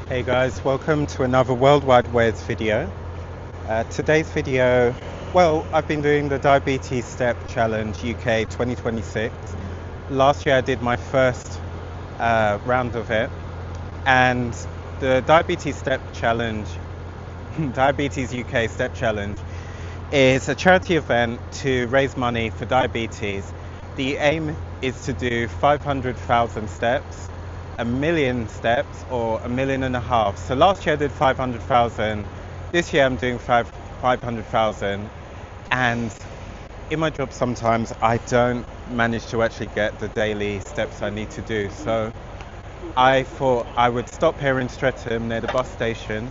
Hey guys, welcome to another Worldwide Wears video. Today's video, well, I've been doing the Diabetes Step Challenge UK 2026. Last year I did my first round of it, and the Diabetes Step Challenge, Diabetes UK Step Challenge, is a charity event to raise money for diabetes. The aim is to do 500,000 steps, 1,000,000 steps, or 1.5 million. So last year I did 500,000. This year I'm doing 500,000. And in my job sometimes I don't manage to actually get the daily steps I need to do. So I thought I would stop here in Streatham near the bus station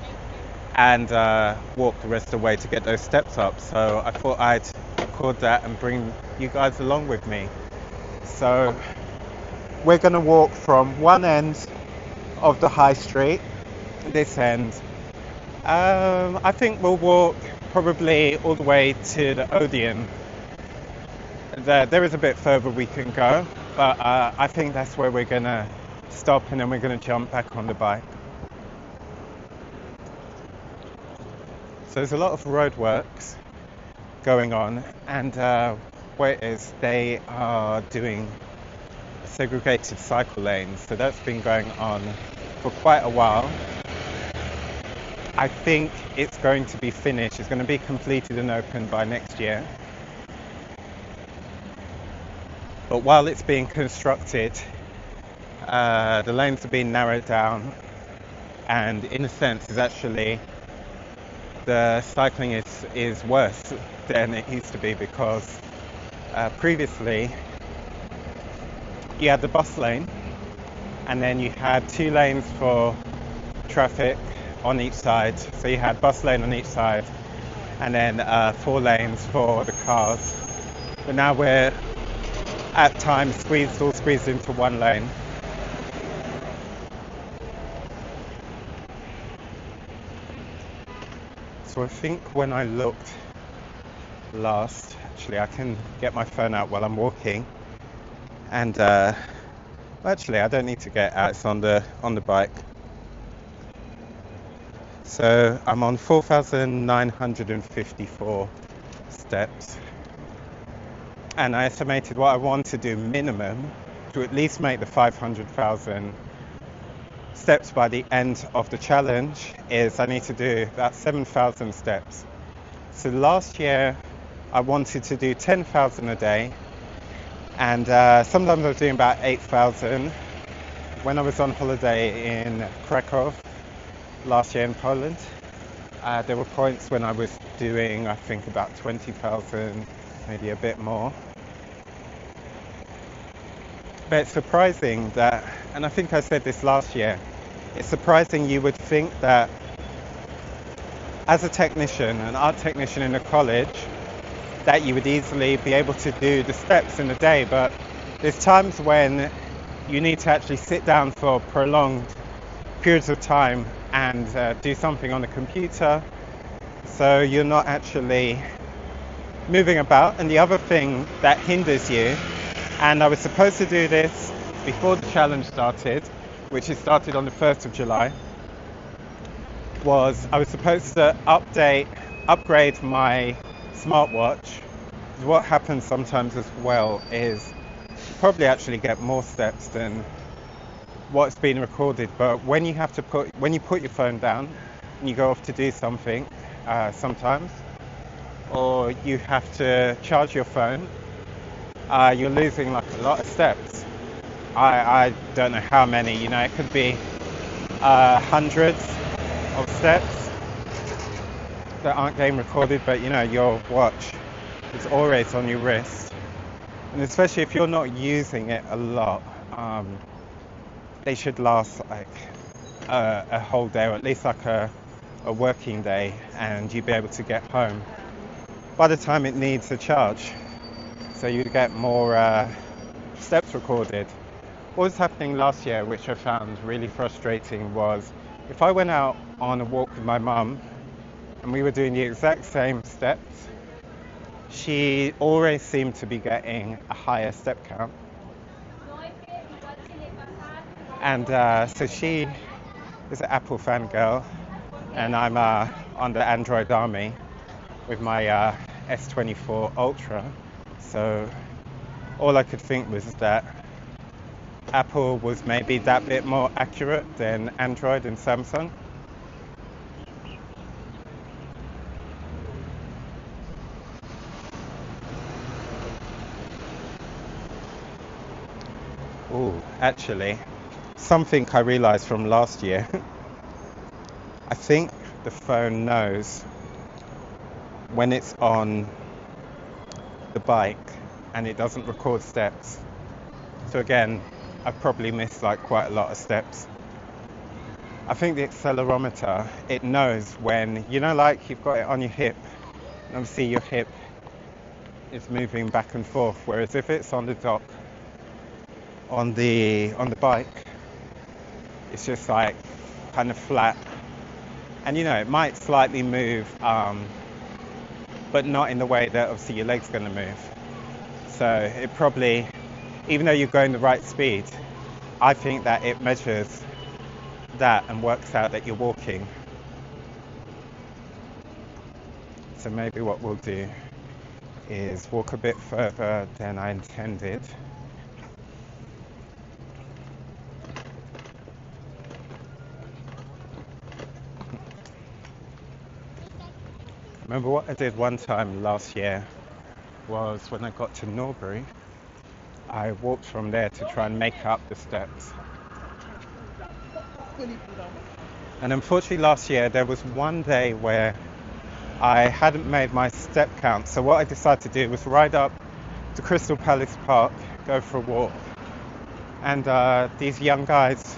and walk the rest of the way to get those steps up. So I thought I'd record that and bring you guys along with me. So we're going to walk from one end of the High Street, this end. I think we'll walk probably all the way to the Odeon. There is a bit further we can go, but I think that's where we're going to stop, and then we're going to jump back on the bike. So there's a lot of roadworks going on, and where it is, they are doing segregated cycle lanes. So that's been going on for quite a while. I think it's going to be finished. It's going to be completed and open by next year. But while it's being constructed, the lanes are being narrowed down, and in a sense, is actually the cycling is worse than it used to be, because previously you had the bus lane, and then you had 2 lanes for traffic on each side. So you had bus lane on each side, and then 4 lanes for the cars. But now we're at times all squeezed into 1 lane. So I think when I looked last, actually I can get my phone out while I'm walking, and actually I don't need to get out, it's on the bike. So I'm on 4,954 steps, and I estimated what I want to do minimum to at least make the 500,000 steps by the end of the challenge is I need to do about 7,000 steps. So last year I wanted to do 10,000 a day, and sometimes I was doing about 8,000. When I was on holiday in Krakow last year in Poland, there were points when I was doing, I think, about 20,000, maybe a bit more. But it's surprising that, and I think I said this last year, it's surprising you would think that as a technician, an art technician in a college, that you would easily be able to do the steps in a day, but there's times when you need to actually sit down for prolonged periods of time and do something on the computer, so you're not actually moving about. And the other thing that hinders you, and I was supposed to do this before the challenge started, which it started on the 1st of July, was I was supposed to upgrade my smartwatch. What happens sometimes as well is you probably actually get more steps than what's been recorded, but when you put your phone down and you go off to do something, sometimes, or you have to charge your phone, you're losing like a lot of steps. I don't know how many, it could be hundreds of steps that aren't getting recorded, but your watch is always on your wrist, and especially if you're not using it a lot, they should last like a whole day, or at least like a working day, and you'd be able to get home by the time it needs a charge, so you'd get more steps recorded. What was happening last year, which I found really frustrating, was if I went out on a walk with my mum and we were doing the exact same steps, she always seemed to be getting a higher step count. And so she is an Apple fan, Gail, and I'm on the Android army with my S24 Ultra. So all I could think was that Apple was maybe that bit more accurate than Android and Samsung. Oh, actually, something I realized from last year. I think the phone knows when it's on the bike and it doesn't record steps. So again, I've probably missed like quite a lot of steps. I think the accelerometer, it knows when, you know, like you've got it on your hip, and obviously your hip is moving back and forth, whereas if it's on the dock, on the bike, it's just like kind of flat. And you know, it might slightly move, but not in the way that obviously your leg's going to move. So it probably, even though you're going the right speed, I think that it measures that and works out that you're walking. So maybe what we'll do is walk a bit further than I intended. Remember what I did one time last year was when I got to Norbury, I walked from there to try and make up the steps. And unfortunately last year there was one day where I hadn't made my step count. So what I decided to do was ride up to Crystal Palace Park, go for a walk. And these young guys,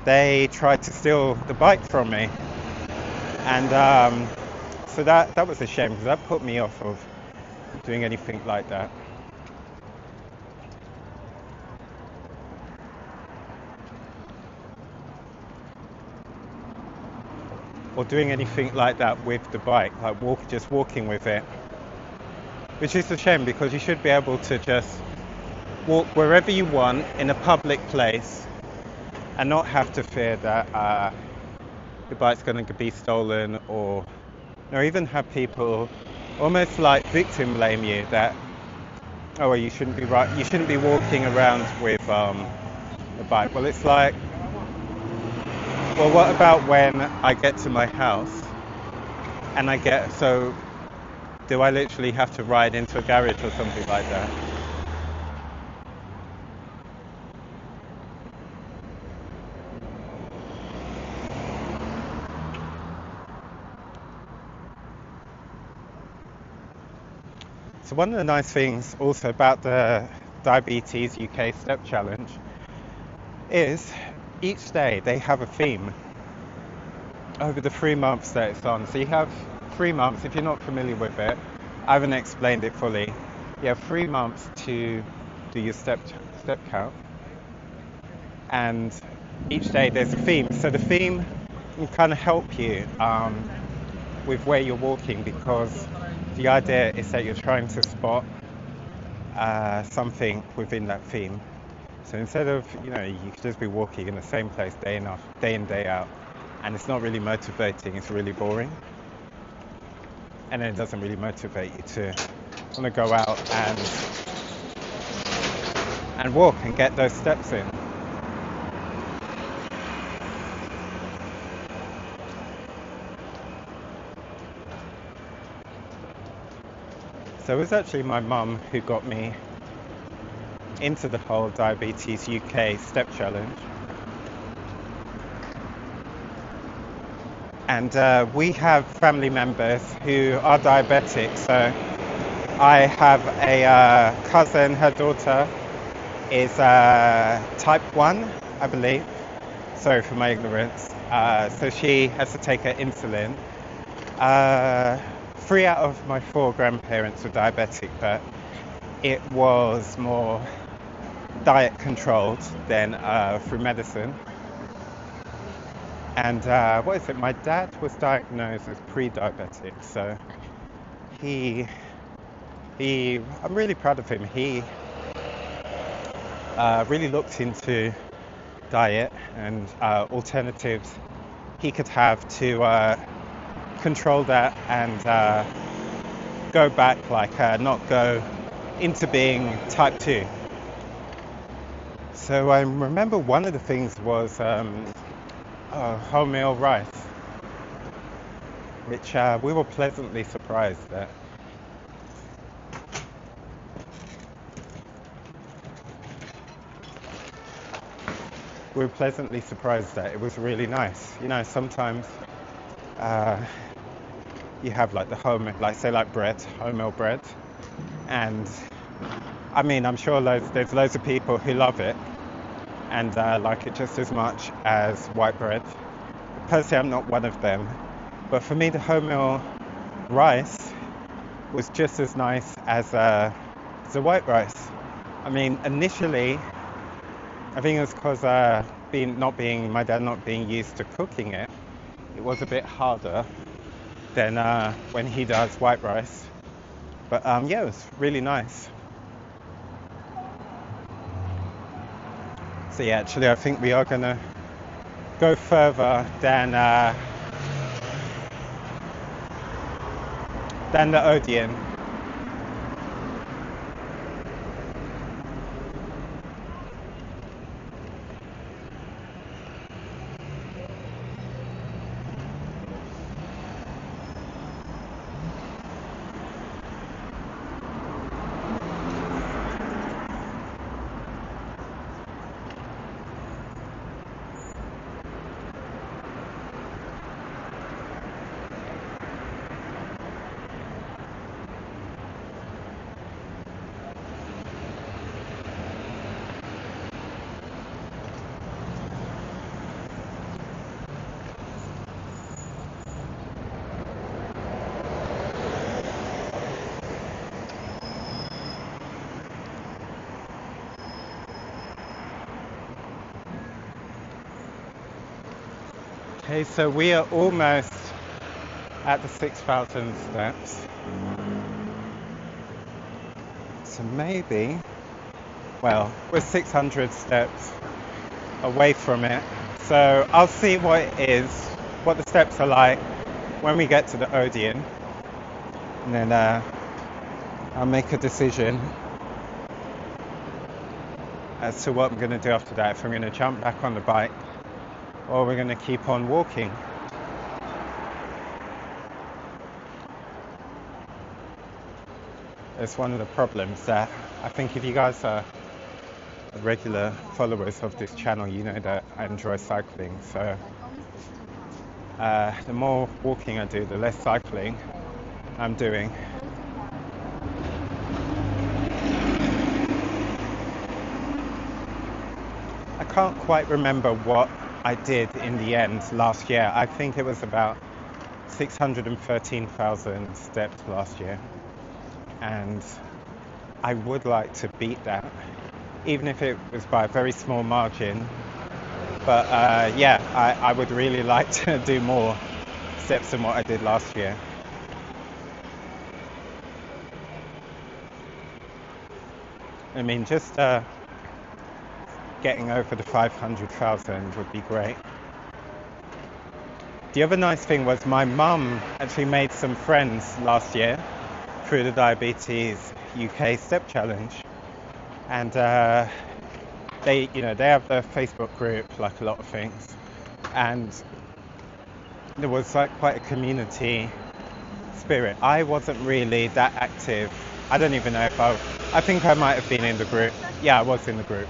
they tried to steal the bike from me. And so that was a shame, because that put me off of doing anything like that. Or doing anything like that with the bike, like just walking with it. Which is a shame, because you should be able to just walk wherever you want in a public place and not have to fear that the bike's going to be stolen, or even have people almost like victim blame you that, oh, well, you shouldn't be walking around with the bike. Well, it's like, well, what about when I get to my house and so do I literally have to ride into a garage or something like that? So one of the nice things also about the Diabetes UK Step Challenge is each day they have a theme over the 3 months that it's on. So you have 3 months, if you're not familiar with it, I haven't explained it fully. You have 3 months to do your step count, and each day there's a theme. So the theme can kind of help you with where you're walking, because the idea is that you're trying to spot something within that theme. So instead of, you could just be walking in the same place day in, day out, and it's not really motivating, it's really boring. And then it doesn't really motivate you to want to go out and walk and get those steps in. So it was actually my mum who got me into the whole Diabetes UK Step Challenge. And we have family members who are diabetic. So I have a cousin, her daughter is type 1, I believe. Sorry for my ignorance. So she has to take her insulin. 3 out of my 4 grandparents were diabetic, but it was more diet controlled than through medicine. And my dad was diagnosed as pre-diabetic, so I'm really proud of him. He really looked into diet and alternatives he could have to control that and go back, like not go into being type 2. So I remember one of the things was wholemeal rice, which we were pleasantly surprised at. We were pleasantly surprised that it was really nice. You know, sometimes you have like the home, like say like bread, wholemeal bread, and I mean, I'm sure there's loads of people who love it and like it just as much as white bread. Personally, I'm not one of them, but for me, the wholemeal rice was just as nice as the white rice. I mean, initially, I think it was because my dad not being used to cooking it, it was a bit harder than when he does white rice. But yeah, it was really nice. So yeah, actually I think we are gonna go further than the Odeon. Okay, so we are almost at the 6,000 steps. So maybe, well, we're 600 steps away from it. So I'll see what it is, what the steps are like when we get to the Odeon. And then I'll make a decision as to what I'm going to do after that. If I'm going to jump back on the bike or we're going to keep on walking. It's one of the problems that I think if you guys are regular followers of this channel, you know that I enjoy cycling. So the more walking I do, the less cycling I'm doing. I can't quite remember what I did in the end last year. I think it was about 613,000 steps last year. And I would like to beat that, even if it was by a very small margin. But yeah, I would really like to do more steps than what I did last year. I mean, just getting over the 500,000 would be great. The other nice thing was my mum actually made some friends last year through the Diabetes UK Step Challenge, and they have their Facebook group, like a lot of things, and there was like quite a community spirit. I wasn't really that active. I don't even know if I think I might have been in the group. Yeah, I was in the group,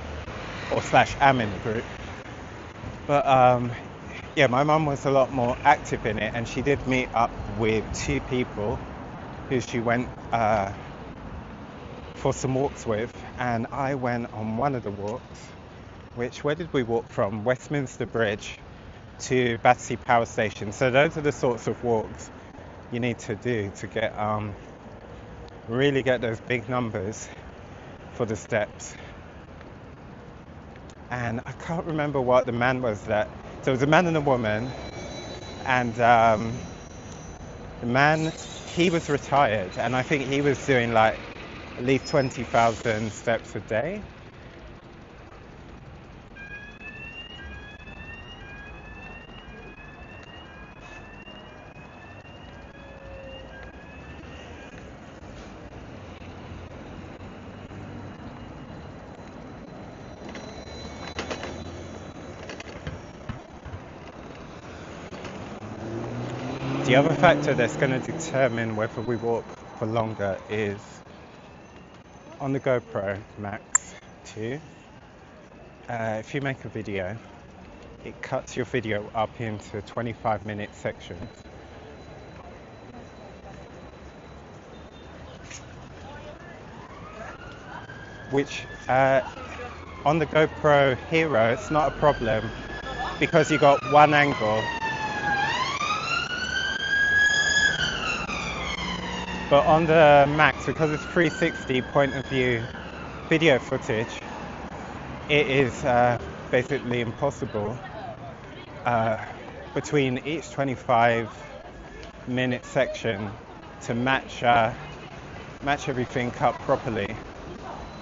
or slash am in the group. But yeah, my mum was a lot more active in it, and she did meet up with two people who she went for some walks with, and I went on one of the walks, where did we walk from? Westminster Bridge to Battersea Power Station. So those are the sorts of walks you need to do to get really get those big numbers for the steps. And I can't remember what the man was that. So it was a man and a woman, and the man, he was retired, and I think he was doing like at least 20,000 steps a day. The other factor that's going to determine whether we walk for longer is on the GoPro Max 2. If you make a video, it cuts your video up into 25-minute sections. Which on the GoPro Hero, it's not a problem because you got one angle. But on the Max, because it's 360 point of view video footage, it is basically impossible between each 25-minute section to match everything up properly,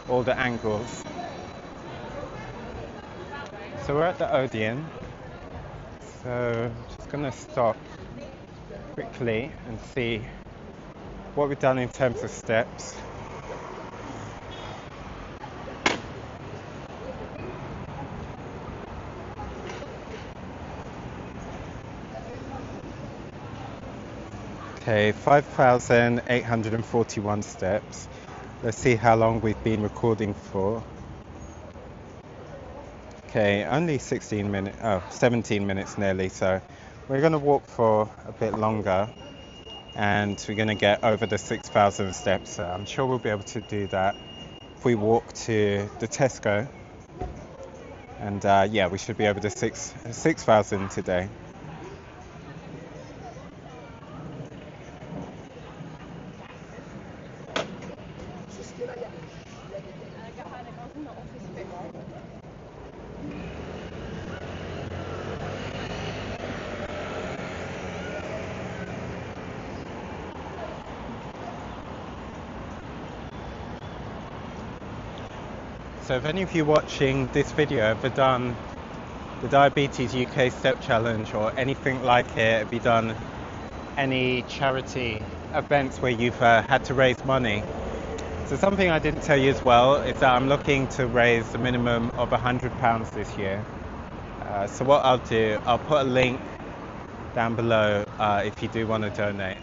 all the angles. So we're at the Odeon, so I'm just going to stop quickly and see what we've done in terms of steps. Okay, 5,841 steps. Let's see how long we've been recording for. Okay, only 17 minutes nearly, so we're going to walk for a bit longer and we're going to get over the 6,000 steps. So I'm sure we'll be able to do that if we walk to the Tesco, and yeah, we should be over the 6,000 today. So if any of you watching this video have done the Diabetes UK Step Challenge or anything like it, have you done any charity events where you've had to raise money? So something I didn't tell you as well is that I'm looking to raise a minimum of £100 this year. So what I'll do, I'll put a link down below if you do want to donate.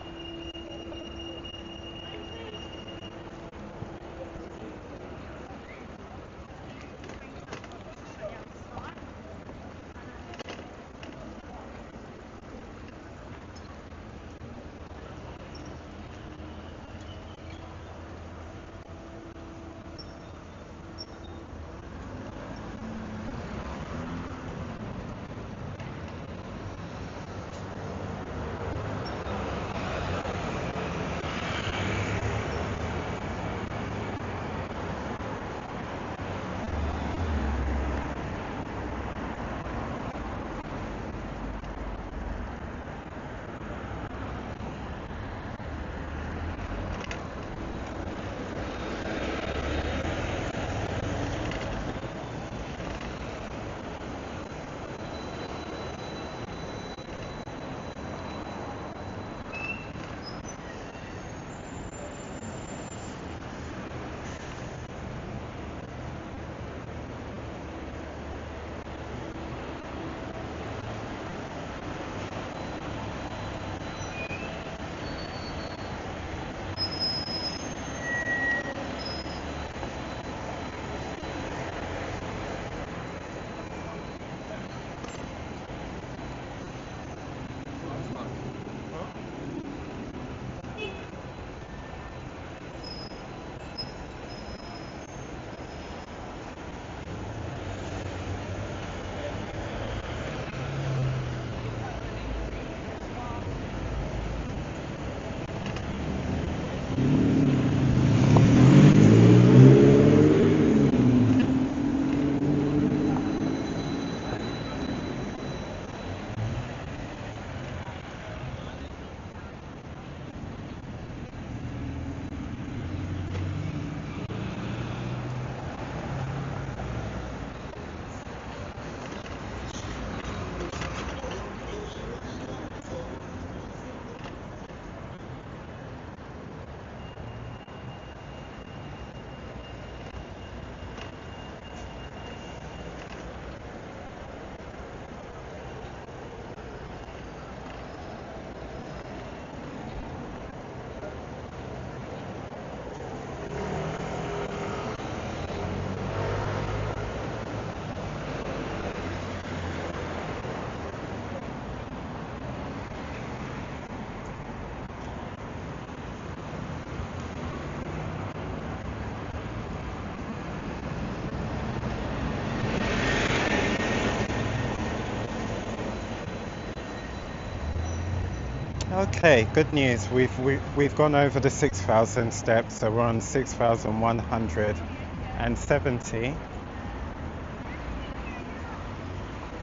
Okay, good news. We've gone over the 6,000 steps, so we're on 6,170.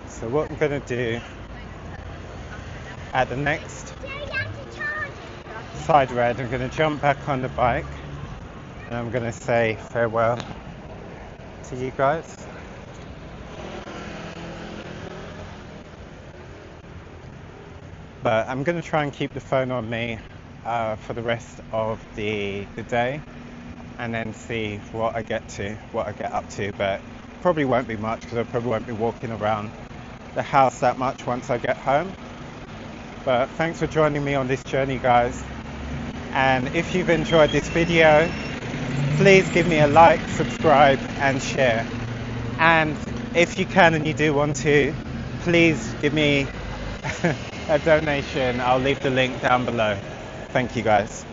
So what I'm gonna do at the next side road, I'm gonna jump back on the bike and I'm gonna say farewell to you guys. But I'm going to try and keep the phone on me for the rest of the day, and then see what I get up to. But probably won't be much, because I probably won't be walking around the house that much once I get home. But thanks for joining me on this journey, guys. And if you've enjoyed this video, please give me a like, subscribe and share. And if you can and you do want to, please give me a donation. I'll leave the link down below. Thank you, guys.